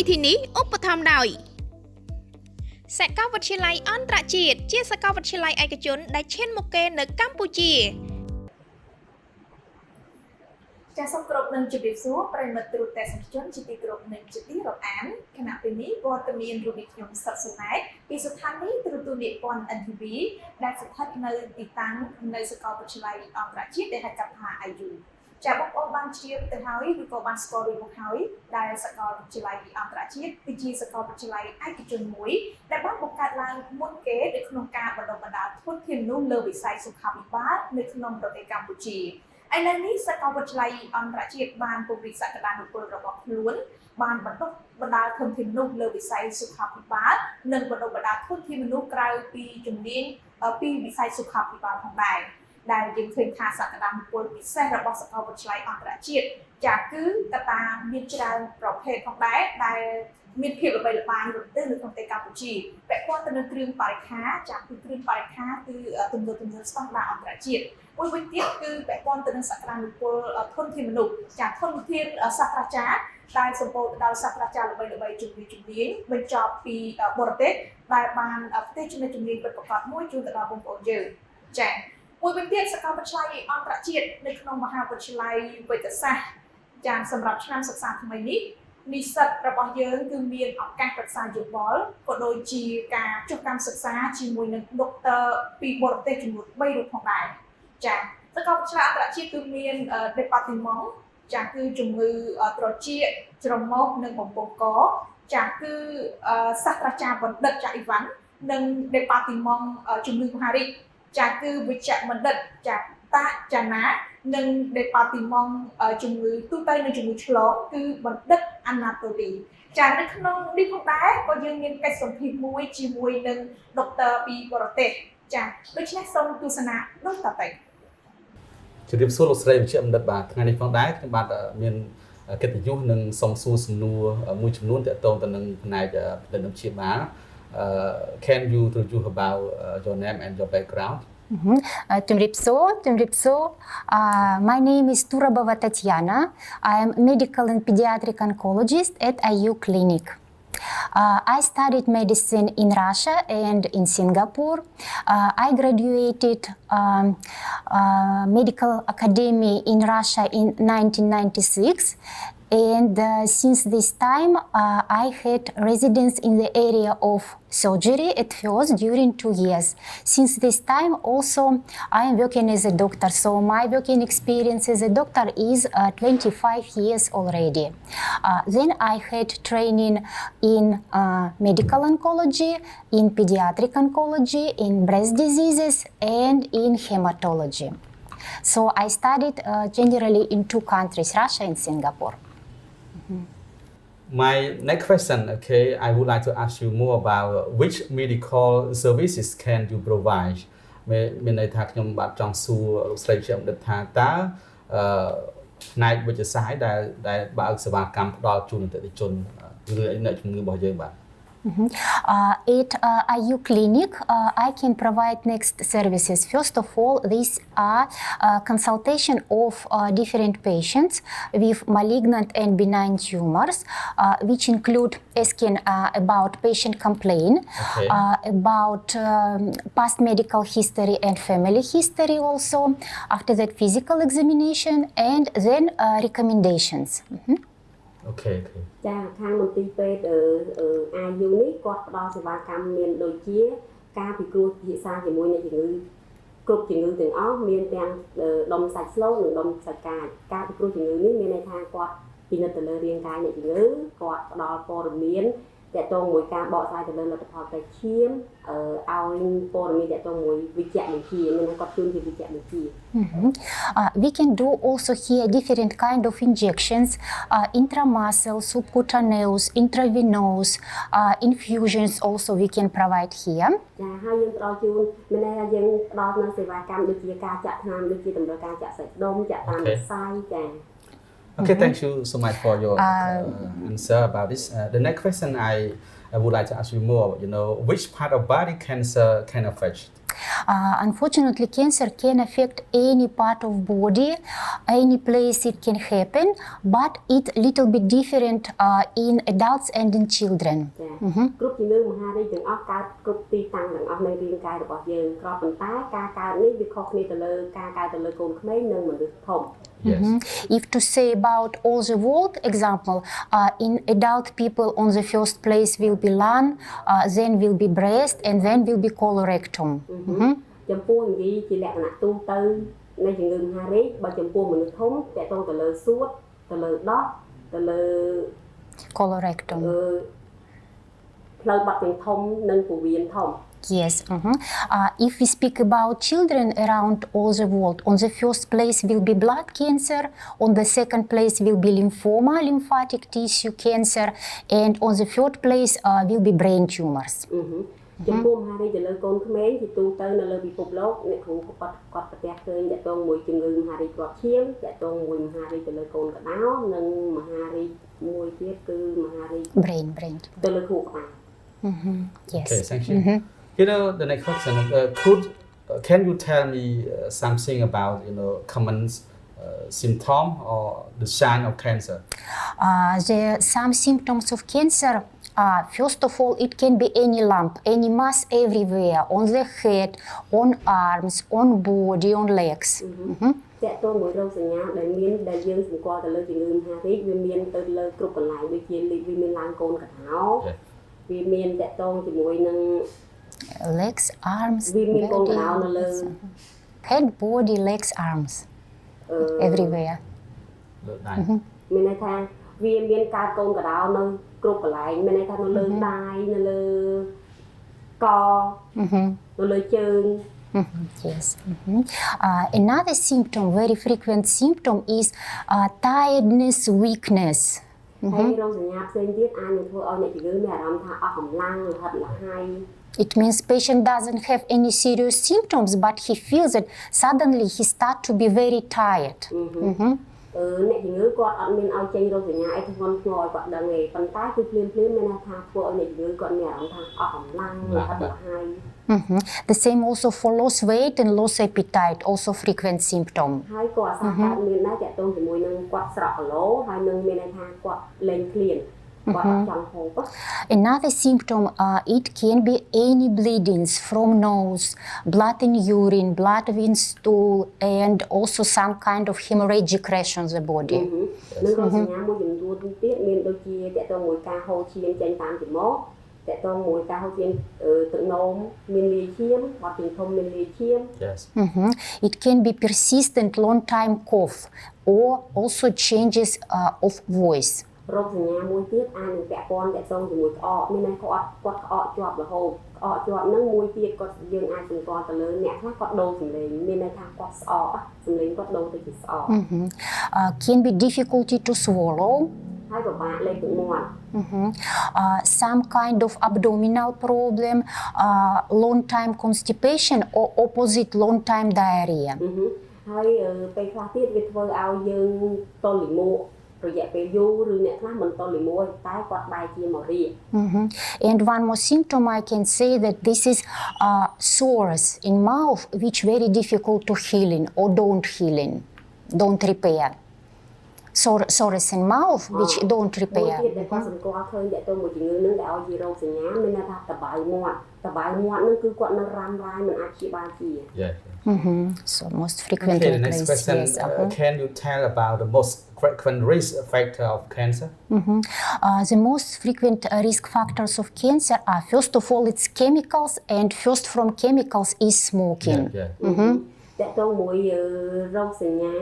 วิธีนี้อุปถัมภ์ដោយសាកលវិទ្យាល័យអន្តរជាតិជាសាកលវិទ្យាល័យឯកជនដែលឈានមុខគេនៅកម្ពុជាចាសសូមគោរពនឹងជម្រាបសួរប្រិយមិត្តទូរទស្សនិកជនជាទីគោរពនិងជាទីរាប់អានគណៈពេលនេះវត្តមានរបស់ខ្ញុំសុខសុណែតពីស្ថានីយទូរទស្សន៍និពន្ធ NTV ដែលស្ថិតនៅទីតាំងនៅសាកលវិទ្យាល័យអន្តរជាតិដែលហៅកាត់ថា IU ចាបងប្អូនបានជ្រាបទៅហើយឬក៏បានស្គាល់រួចមកហើយដែលសាកលវិទ្យាល័យអន្តរជាតិគឺជាសាកលវិទ្យាល័យឯកជនមួយដែលបានបង្កើតឡើងមុនគេនៅក្នុងការបណ្ដុះបណ្ដាលធនធានមនុស្សលើវិស័យសុខាភិបាលនៅក្នុងប្រទេសកម្ពុជាឥឡូវនេះសាកលវិទ្យាល័យអន្តរជាតិបានពង្រីកសក្តានុពលរបស់ខ្លួនបានបណ្ដុះបណ្ដាលធនធានមនុស្សលើវិស័យសុខាភិបាលនិងបណ្ដុះបណ្ដាលធនធានមនុស្សក្រៅពីជំនាញពីវិស័យសុខាភិបាលផងដែរដែលយើងឃើញថាសក្តានុពលពិសេសរបស់សាកលវិទ្យាល័យអន្តរជាតិចាគឺកត្តាមានច្រើនប្រភេទផងដែរដែលមានភាពល្បីល្បាញរំទើនៅក្នុងប្រទេសកម្ពុជាពាក់ព័ន្ធទៅនឹងគ្រឿងបរិក្ខារចាគឺគ្រឿងបរិក្ខារគឺទំនើបស្តង់ដារអន្តរជាតិមួយវិញទៀតគឺពាក់ព័ន្ធទៅនឹងសក្តានុពលធនធានមនុស្សចាធនធានសាស្ត្រាចារ្យដែលសម្បូរទៅដោយសាស្ត្រាចារ្យល្បីៗជំនាញបញ្ចប់ពីបរទេសដែលបានផ្ទេរចំណេះជំនាញពិតប្រាកដមួយជូនទៅដល់បងប្អូនយើងចាមួយវិញទៀតសាកលវិទ្យាល័យអន្តរជាតិនៅក្នុងមហាវិទ្យាល័យវេជ្ជសាស្ត្រចាសម្រាប់ឆ្នាំសិក្សាថ្មីនេះនិស្សិតរបស់យើងគឺមានឱកាសប្រឹក្សាយោបល់ក៏ដូចជាការចុះកម្មសិក្សាជាមួយនឹងដុកទ័រពីបរទេសចំនួន3រូបផងដែរចាសាកលវិទ្យាល័យអន្តរជាតិគឺមាន department ចាគឺជំងឺត្រចៀកច្រមុះនិងបំពង់កចាគឺសាស្ត្រាចារ្យបណ្ឌិតចាអ៊ីវ៉ាន់និង department ជំងឺមហារីកចាគឺវិជ្ជបណ្ឌិតចាតាចាណានិង department ជំងឺទូទៅនិងជំងឺឆ្លងគឺបណ្ឌិតអាណាតូលីចានៅក្នុងនេះផងដែរក៏យើងមានកិច្ចសម្ភាសន៍មួយជាមួយនឹងដុកទ័រពីបរទេសចាដូច្នេះសូមទស្សនាដូចតទៅជម្រាបសួរលោកស្រីវិជ្ជបណ្ឌិតបាទថ្ងៃនេះផងដែរខ្ញុំបាទមានកិត្តិយសនឹងសូមសួរសំណួរមួយចំនួនទាក់ទងទៅនឹងផ្នែកផលិតព្យាបាល can you introduce about your name and your background? My name is Turabova Tatiana. I am medical and pediatric oncologist at IU Clinic. I studied medicine in Russia and in Singapore. I graduated medical academy in Russia in 1996. And since this time, I had residence in the area of surgery at first during 2 years. Since this time, also, I am working as a doctor. So my working experience as a doctor is 25 years already. Then I had training in medical oncology, in pediatric oncology, in breast diseases, and in hematology. So I studied generally in 2 countries, Russia and Singapore. My next question, okay, I would like to ask you more about which medical services can you provide. មានន័យថាខ្ញុំបាទចង់សួរលោកស្រីជាបណ្ឌិតថាតើផ្នែកវិទ្យាសាស្ត្រដែលបើកសេវាកម្មផ្ដល់ជូនអតិថិជនឬអ្នកជំងឺរបស់យើងបាទ At IU Clinic, I can provide next services. First of all, these are consultation of different patients with malignant and benign tumors, which include asking about patient complaint, about past medical history and family history also, after that physical examination, and then recommendations. Okay. ចាខាងមន្ទីរពេទ្យIU នេះគាត់ផ្ដល់សេវាកម្មមានដូចជាការពិគ្រោះពិភាក្សាជាមួយអ្នកជំងឺគ្រប់ជំងឺទាំងអស់មានទាំងដុំសាច់ស្លូតនិងដុំសាច់កាចការពិគ្រោះជំងឺនេះមានន័យថាគាត់ពិនិត្យទៅលើរាងកាយអ្នកជំងឺគាត់ផ្ដល់ព័ត៌មានទាក់ទងមួយការបកស្រាយទៅលើលទ្ធផលតេស្តឈាមឲ្យព័ត៌មានទាក់ទងមួយវិជ្ជវិទ្យាមានគាត់ជូនជាវិជ្ជវិទ្យា We can do also here different kind of injections, intramuscle, subcutaneous, intravenous, infusions also we can provide here. ចាហើយយើងផ្ដល់ជូនមានន័យថាយើងផ្ដល់នូវសេវាកម្មដូចជាការចាក់ថ្នាំដូចជាតម្រូវការចាក់សាច់ដុំចាក់តាមខ្សែចា Okay, thank you so much for your answer about this. The next question I would like to ask you more, which part of body cancer can affect? Unfortunately, cancer can affect any part of body, any place it can happen, but it's a little bit different in adults and in children. គ្រប់ជំងឺមហារីកទាំងអស់កើតគ្រប់ទីតាំងទាំងអស់នៃរាងកាយរបស់យើងគ្រាន់ប៉ុន្តែការកើតនេះវាខុសគ្នាទៅលើការកើតទៅលើកូនក្មេងនិងមនុស្សធំ If to say about all the world example, in adult people on the first place will be lung, then will be breast, and then will be colorectal. ចំពោះនិយាយជាលក្ខណៈទូទៅនៃជំងឺមហារីកបើចំពោះមនុស្សធំតកតងទៅលើសួតទៅលើដោះទៅលើ Colorectal. ផ្លូវបាត់ទាំងធំនិងពោះវៀនធំ Yes. If we speak about children around all the world, on the first place will be blood cancer, on the second place will be lymphoma, lymphatic tissue cancer, and on the third place will be brain tumors. ចំពោះមហារីកទៅលើកូនក្មេងជាទូទៅនៅលើពិភពលោកអ្នកគ្រូគាត់ប្រទះឃើញតកតងមួយជំងឺមហារីកគ្រាប់ឈាមតកតងមួយមហារីកទៅលើកូនកណ្ដោនិងមហារីកមួយទៀតគឺមហារីក Brain. ទៅលើខួរក្បាល Yes. Okay, thank you. The next question, can you tell me something about common symptom or the sign of cancer? Some symptoms of cancer. First of all, it can be any lump, any mass everywhere, on the head, on arms, on body, on legs. តកតងមួយរោគសញ្ញាដែលយើងសម្គាល់ទៅលើជំងឺមហារីកវាមានទៅលើគ្រប់កន្លែងដូចជាវាមានឡើងកូនកណ្ដោវាមានតកតងជាមួយនឹង legs, arms, head, body, legs, arms, everywhere. មានន័យថាវាមានកើតកូនកណ្ដោនៅគ្រប់កន្លែងមានន័យថានៅលើដៃនៅលើកនៅលើជើង Yes. Another symptom, very frequent symptom is tiredness, weakness. ហើយរោគសញ្ញាផ្សេងទៀតអាចនឹងធ្វើឲ្យអ្នកជំងឺមានអារម្មណ៍ថាអស់កម្លាំងរហ័សរហ័យ It means patient doesn't have any serious symptoms, but he feels that suddenly he starts to be very tired. អ្នកជំងឺគាត់អត់មានឲ្យចេញរោគសញ្ញាអីធ្ងន់ធ្ងរឲ្យគាត់ដឹងទេប៉ុន្តែគឺភ្លាមមានន័យថាធ្វើឲ្យអ្នកជំងឺគាត់មានអារម្មណ៍ថាអស់កម្លាំងរហ័សរហ័យ The same also for loss weight and loss appetite, also frequent symptom. ហើយគាត់អាសាកើតមានដែរតកតងជាមួយនឹងគាត់ស្រក់គីឡូហើយនឹងមានន័យថាគាត់លែងឃ្លាន Another symptom, it can be any bleedings from nose, blood in urine, blood in stool, and also some kind of hemorrhagic rash on the body. នឹងរោគសញ្ញាមួយចំនួនទៀតមានដូចជាតកតងមួយការហូរឈាមចេញតាមច្រមុះតកតងមួយការហូរឈាមទឹកនោមមានលាយឈាមបាត់ពីធំមានលាយឈាម Yes. It can be persistent long time cough or also changes of voice. រោគសញ្ញាមួយទៀតអាចនឹងពាក់ព័ន្ធតកតងជាមួយក្អកមានន័យគាត់ក្អកជាប់រហូតក្អកជាប់ហ្នឹងមួយទៀតគាត់យើងអាចសម្គាល់ទៅលើអ្នកខ្លះគាត់ដូរសំឡេងមានន័យថាគាត់ស្អកសំឡេងគាត់ដូរទៅជាស្អក Can be difficulty to swallow. ហើយពិបាកលេបទឹកមាត់ Some kind of abdominal problem, long time constipation or opposite long time diarrhea. ហើយពេលខ្លះទៀតវាធ្វើឲ្យយើងតលីមួករយៈពេលយូរឬអ្នកខ្លះមិនតលីមួយតែគាត់បែរជាមករា And one more symptom I can say that this is sores in mouth which very difficult to healing or don't repair. Sores in mouth which don't repair. មួយទៀតដែលគាត់សម្គាល់ឃើញតកតងមួយជំងឺនឹងដែលឲ្យជារោគសញ្ញាមានន័យថាតបៅមាត់នឹងគឺគាត់នៅរ៉ាំរ៉ាយមិនអាចព្យាបាលជា Yeah. So most frequently. Okay, the next question, can you tell about the most frequent risk factor of cancer? The most frequent risk factors of cancer are, first of all, it's chemicals, and first from chemicals is smoking. Yeah. តកតងមួយរោគសញ្ញា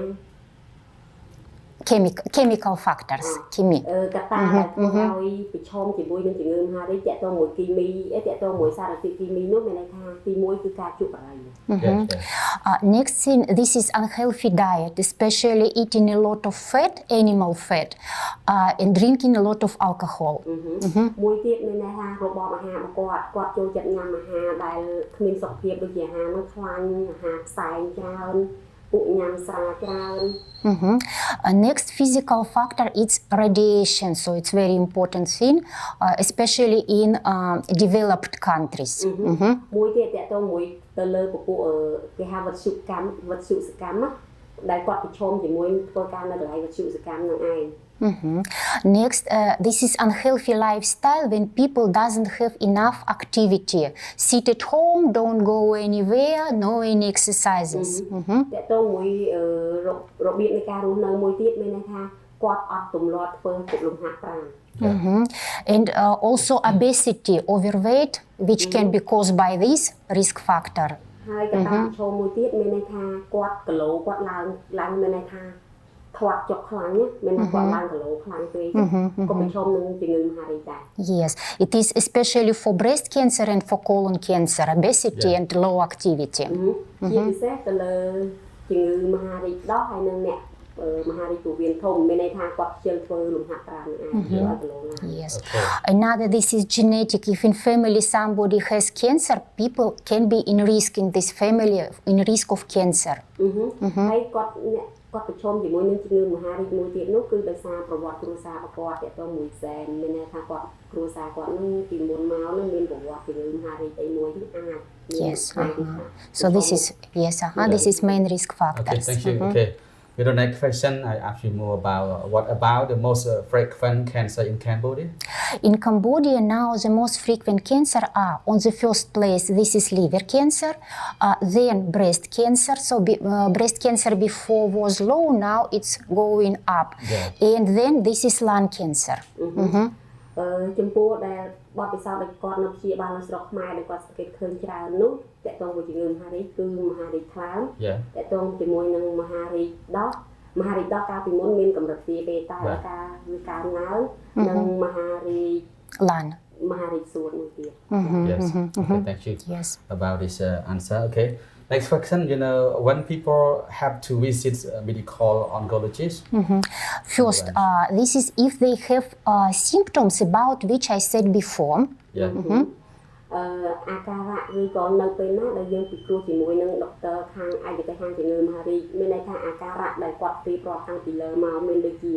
Chemical factors, កត្តាដែលធ្វើឲ្យប្រឈមជាមួយនឹងជំងឺមហារីកតកតងមួយគីមីតកតងមួយសារធាតុគីមីនោះមានន័យថាទី1គឺការជក់បរិយា Next thing, this is unhealthy diet, especially eating a lot of fat, animal fat, and drinking a lot of alcohol. មួយទៀតមានន័យថារបបអាហាររបស់គាត់ចូលចិត្តញ៉ាំអាហារដែលគ្មានសុខភាពដូចជាអាហារនោះខ្លាញ់អាហារផ្សែងច្រើន ហ ពួកញ៉ាំស្រាច្រើន Next physical factor is radiation, so it's very important thing, especially in developed countries. មួយទៀតតើតើមួយទៅលើពពួកគេហៅវត្ថុសកម្មដែលគាត់ប្រឈមជាមួយធ្វើការនៅកន្លែងវត្ថុសកម្មនឹងឯង Next, this is unhealthy lifestyle when people doesn't have enough activity. Sit at home, don't go anywhere, no any exercises. តើតើមួយរបៀបនៃការរស់នៅមួយទៀតមានន័យថាគាត់អត់ទម្លាប់ធ្វើពុកលំហាត់ប្រាណ And also obesity, overweight, which can be caused by this risk factor. ហើយកត្តាប្រឈមមួយទៀតមានន័យថាគាត់គីឡូគាត់ឡើងមានន័យថាធាត់ចុកខ្លាំងមានន័យគាត់ឡើងគីឡូខ្លាំងពេកក៏ប្រឈមនឹងជំងឺមហារីកដែរ Yes, it is especially for breast cancer and for colon cancer, obesity and low activity. ជាពិសេសទៅលើជំងឺមហារីកដោះហើយនឹងអ្នកមហារីកពោះវៀនធំមានន័យថាគាត់ខ្ជិលធ្វើលំហាត់ប្រាណនឹងឯងគីឡូណា Yes. Another, this is genetic. If in family somebody has cancer, people can be in risk in this family, in risk of cancer. ហើយគាត់ប្រឈមជាមួយនឹងជំងឺមហារីកមួយទៀតនោះគឺដោយសារប្រវត្តិគ្រួសាររបស់គាត់ទៅមួយសែនមានន័យថាគាត់គ្រួសារគាត់នឹងពីមុនមកនឹងមានប្រវត្តិជំងឺមហារីកអីមួយហ្នឹងអាច Yes. So this is this is main risk factors. Okay, thank you. Okay. With the next question, I ask you more about what about the most frequent cancer in Cambodia? In Cambodia now, the most frequent cancer are on the first place. This is liver cancer, then breast cancer. So breast cancer before was low, now it's going up, and then this is lung cancer. ចំពោះដែលបទពិសោធន៍ដែលគាត់នៅព្យាបាលនៅស្រុកខ្មែរដែលគាត់សង្កេតឃើញច្រើននោះតកតងជាមួយជំងឺមហារីកគឺមហារីកថ្លើមតកតងជាមួយនឹងមហារីកដោះកាលពីមុនមានកម្រិតទាបទេតែការវាកើនឡើងនិងមហារីក Lung. មហារីកសួតមួយទៀត Yes. Okay, thank you about this answer. Okay. Next question, when people have to visit medical oncologist? First, this is if they have symptoms about which I said before. អាការៈឬក៏នៅពេលណាដែលយើងពិគ្រោះជាមួយនឹងដុកទ័រខាងឯកទេសខាងជំងឺមហារីកមានន័យថាអាការៈដែលគាត់ព្រៀបរាប់ខាងពីលើមកមានដូចជា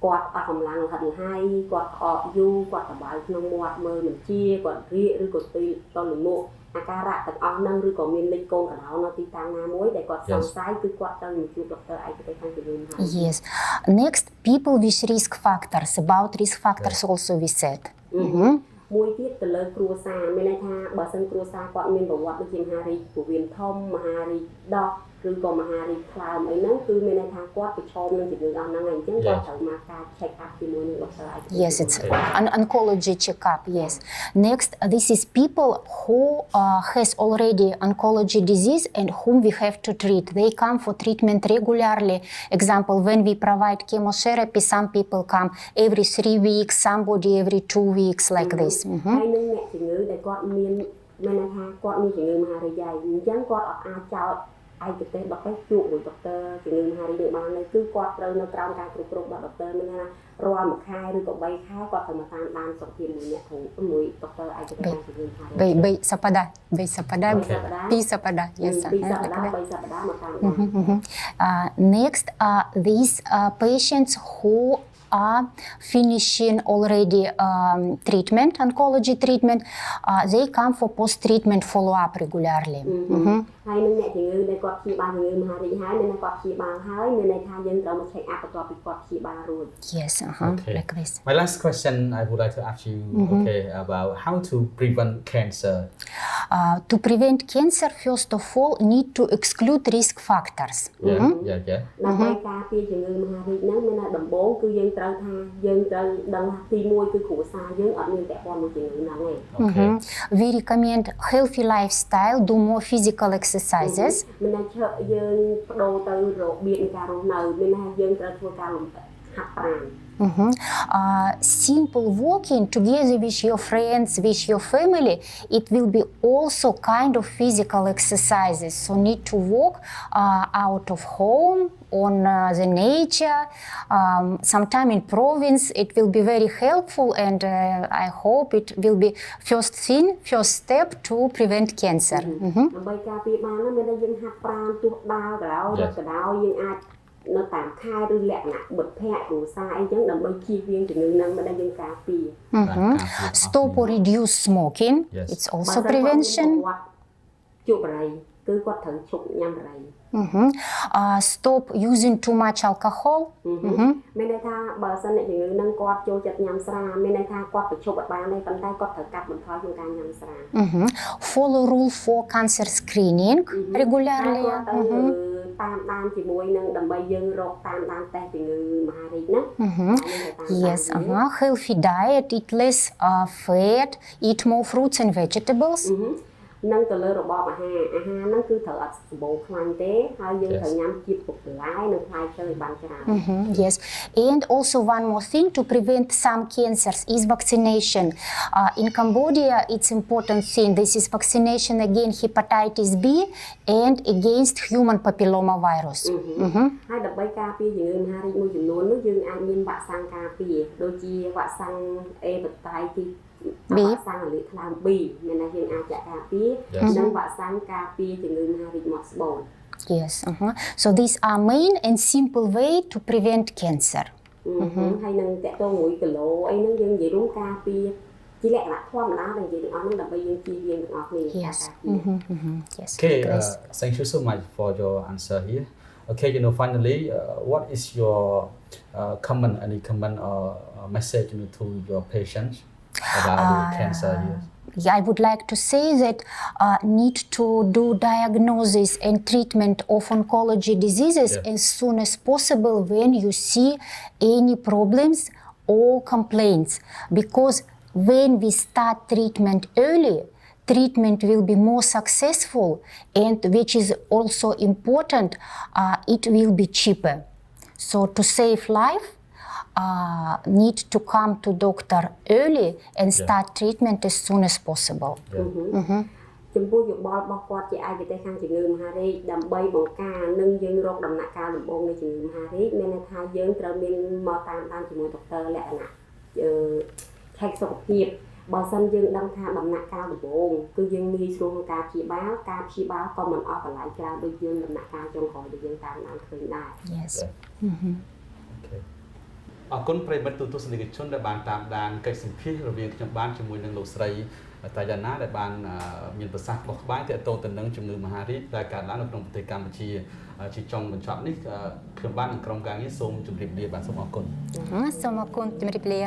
គាត់អស់កម្លាំងលហិតលហើយគាត់អកយូរគាត់ក្បាលក្នុងមាត់មើលមិនជាគាត់រាកឬក៏ទីតលមុខអាការៈទាំងអស់ហ្នឹងឬក៏មានលេខកូនកណ្ដោនៅទីតាំងណាមួយដែលគាត់សង្ស័យគឺគាត់ទៅជួបដុកទ័រឯកទេសខាងជំងឺមហារីក Yes. Next, people with risk factors. About risk factors also we said. មួយទៀតទៅលើគ្រួសារមានន័យថាបើសិនគ្រួសារគាត់មានប្រវត្តិដូចជាមហារីកពោះវៀនធំមហារីកដោះឬក៏មហារីកថ្លើមអីហ្នឹងគឺមានន័យថាគាត់ប្រឈមនឹងជំងឺអស់ហ្នឹងហើយអញ្ចឹងគាត់ត្រូវមកការ check up ជាមួយនឹងដុកទ័រឯកទេស Yes, it's an oncology checkup. Yes. Next, this is people who has already oncology disease and whom we have to treat. They come for treatment regularly. Example, when we provide chemotherapy, some people come every 3 weeks, somebody every 2 weeks, like this. ហើយនឹងអ្នកជំងឺដែលគាត់មានន័យថាគាត់មានជំងឺមហារីកហើយអញ្ចឹងគាត់អាចចោលឯកទេសដល់ទៅជួបមួយដុកទ័រជំងឺមហារីកនេះបានហើយគឺគាត់ត្រូវនៅក្រោមការគ្រប់គ្រងរបស់ដុកទ័រមានថារាល់មួយខែឬក៏3ខែគាត់ត្រូវមកតាមដានសុខភាពមួយអ្នកមួយដុកទ័រឯកទេសខាងជំងឺមហារីក 3 សប្តាហ៍ 2 សប្តាហ៍ Yes, 2សប្តាហ៍ 3សប្តាហ៍មកតាមដាន Next, these patients who are finishing already treatment, oncology treatment, they come for post-treatment follow-up regularly. ហើយនឹងអ្នកជំងឺដែលគាត់ព្យាបាលជំងឺមហារីកហើយមានគាត់ព្យាបាលហើយមានន័យថាយើងត្រូវមក check up បន្ទាប់ពីគាត់ព្យាបាលរួច Yes, like this. My last question I would like to ask you about how to prevent cancer. To prevent cancer, first of all, need to exclude risk factors. ដើម្បីការពារជំងឺមហារីកហ្នឹងមានថាដំបូងគឺយើងត្រូវដឹងថាទី1គឺគ្រួសារយើងអត់មានពាក់ព័ន្ធមួយជំងឺហ្នឹងទេ We recommend healthy lifestyle, do more physical exercises. មានន័យថាយើងបដូរទៅរបៀបនៃការរស់នៅមានថាយើងត្រូវធ្វើការ ហាត់ប្រាណ Simple walking together with your friends, with your family, it will be also kind of physical exercises. So need to walk out of home on the nature. Sometime in province, it will be very helpful, and I hope it will be first step to prevent cancer. ដើម្បីការពារបានមានតែយើងហាត់ប្រាណទោះដើរក៏ដោយរត់ក៏ដោយយើងអាចនៅតាមខែឬលក្ខណៈបុត្រភ័ក្រគ្រួសារអីចឹងដើម្បីជៀសវាងជំងឺហ្នឹងមិនដែលយើងការពារ Stop or reduce smoking. It's also prevention. ជក់បារីគឺគាត់ត្រូវឈប់ញ៉ាំបារី Stop using too much alcohol. មានន័យថាបើសិនអ្នកជំងឺហ្នឹងគាត់ចូលចិត្តញ៉ាំស្រាមានន័យថាគាត់បញ្ឈប់អត់បានទេប៉ុន្តែគាត់ត្រូវកាត់បន្ថយក្នុងការញ៉ាំស្រា Follow rule for cancer screening regularly. តាមដានជាមួយនឹងដើម្បីយើងរកតាមដានតេស្តជំងឺមហារីកហ្នឹង Yes, healthy diet, eat less fat, eat more fruits and vegetables. នឹងទៅលើរបបអាហារហ្នឹងគឺត្រូវអត់សម្បូរខ្លាញ់ទេហើយយើងត្រូវញ៉ាំជាតិពុកបន្លែនិងផ្លែឈើឲ្យបានច្រើន Yes, and also one more thing to prevent some cancers is vaccination. In Cambodia, it's important thing. This is vaccination against hepatitis B and against human papilloma virus. ហើយដើម្បីការពារជំងឺមហារីកមួយចំនួននោះយើងអាចមានវ៉ាក់សាំងការពារដូចជាវ៉ាក់សាំងអេបតៃទីវ៉ាក់សាំងរលាកថ្លើម B មានន័យយើងអាចចាក់ការពារនិងវ៉ាក់សាំងការពារជំងឺមហារីកមាត់ស្បូន Yes, so these are main and simple way to prevent cancer. ហើយនឹងតកតងមួយគីឡូអីហ្នឹងយើងនិយាយរួមការពារជាលក្ខណៈធម្មតាដែលនិយាយទាំងអស់ហ្នឹងដើម្បីយើងជៀសវាងទាំងអស់គ្នា Yes. Yes. Okay, thank you so much for your answer here. Okay, finally, what is your any comment or message to your patients about cancer here? Yeah, I would like to say that need to do diagnosis and treatment of oncology diseases as soon as possible when you see any problems or complaints, because when we start treatment early, treatment will be more successful, and which is also important, it will be cheaper. So to save life, need to come to doctor early and start treatment as soon as possible. ចំពោះយោបល់របស់គាត់ជាឯកទេសខាងជំងឺមហារីកដើម្បីបង្ការនិងយើងរកដំណាក់កាលដំបូងនៃជំងឺមហារីកមានន័យថាយើងត្រូវមានមកតាមដានជាមួយដុកទ័រលក្ខណៈថែសុខភាពបើសិនយើងដឹងថាដំណាក់កាលដំបូងគឺយើងងាយស្រួលក្នុងការព្យាបាលក៏មិនអស់បន្លាយច្រើនដូចយើងដំណាក់កាលចុងក្រោយដែលយើងតាមដានឃើញដែរ Yes. អរគុណប្រិយមិត្តទូទស្សនិកជនដែលបានតាមដានកិច្ចសម្ភាសន៍រវាងខ្ញុំបានជាមួយនឹងលោកស្រីតាយ៉ាណាដែលបានមានប្រសាសន៍បោះក្បាយទាក់ទងទៅនឹងជំងឺមហារីកដែលកើតឡើងនៅក្នុងប្រទេសកម្ពុជាជាចុងបញ្ចប់នេះខ្ញុំបាននឹងក្រុមការងារសូមជម្រាបលាបាទសូមអរគុណ សូមអរគុណជម្រាបលា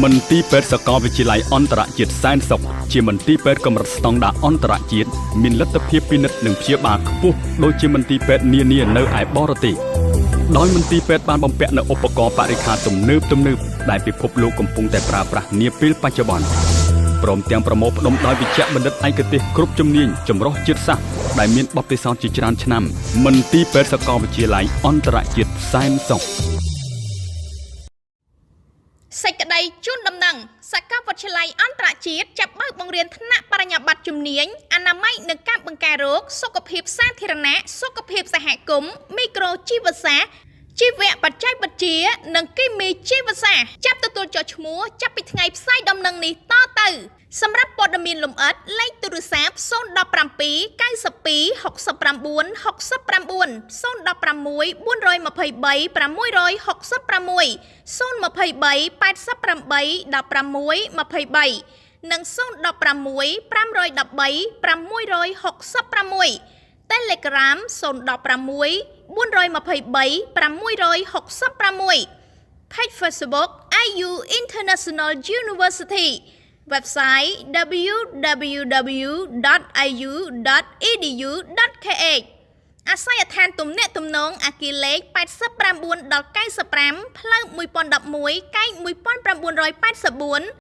មន្ទីរពេទ្យសាកលវិទ្យាល័យអន្តរជាតិសែនសុខជាមន្ទីរពេទ្យកម្រិតស្តង់ដារអន្តរជាតិមានលទ្ធភាពពិនិត្យនិងព្យាបាលខ្ពស់ដូចជាមន្ទីរពេទ្យនានានៅឯបរទេសដោយមន្ទីរពេទ្យបានបំពាក់នូវឧបករណ៍បរិក្ខារទំនើបដែលពិភពលោកកំពុងតែប្រើប្រាស់នាពេលបច្ចុប្បន្នព្រមទាំងប្រមូលផ្ដុំដោយវិជ្ជបណ្ឌិតឯកទេសគ្រប់ជំនាញចម្រុះជាតិសាសន៍ដែលមានបទពិសោធន៍ជាច្រើនឆ្នាំមន្ទីរពេទ្យសាកលវិទ្យាល័យអន្តរជាតិសែនសុខ សេចក្តីជូនដំណឹងសាកលវិទ្យាល័យអន្តរជាតិចាប់បើកបង្រៀនថ្នាក់បរិញ្ញាបត្រជំនាញអនាម័យនិងការបង្ការរោគសុខភាពសាធារណៈសុខភាពសហគមន៍មីក្រូជីវសាស្ត្រជីវៈបច្ចេកវិទ្យានិងគីមីជីវសាស្ត្រចាប់ទទួលចុះឈ្មោះចាប់ពីថ្ងៃផ្សាយដំណឹងនេះតទៅសម្រាប់ព័ត៌មានលម្អិតលេខទូរស័ព្ទ 017 92 69 69 016 423 666 023 88 16 23និង 016 513 666 Telegram 016 Page Facebook IU International University Website www.iu.edu.kh អាស័យដ្ឋានទំនាក់ទំនងអគារលេខ89-95 ផ្លូវ1011 កែង1984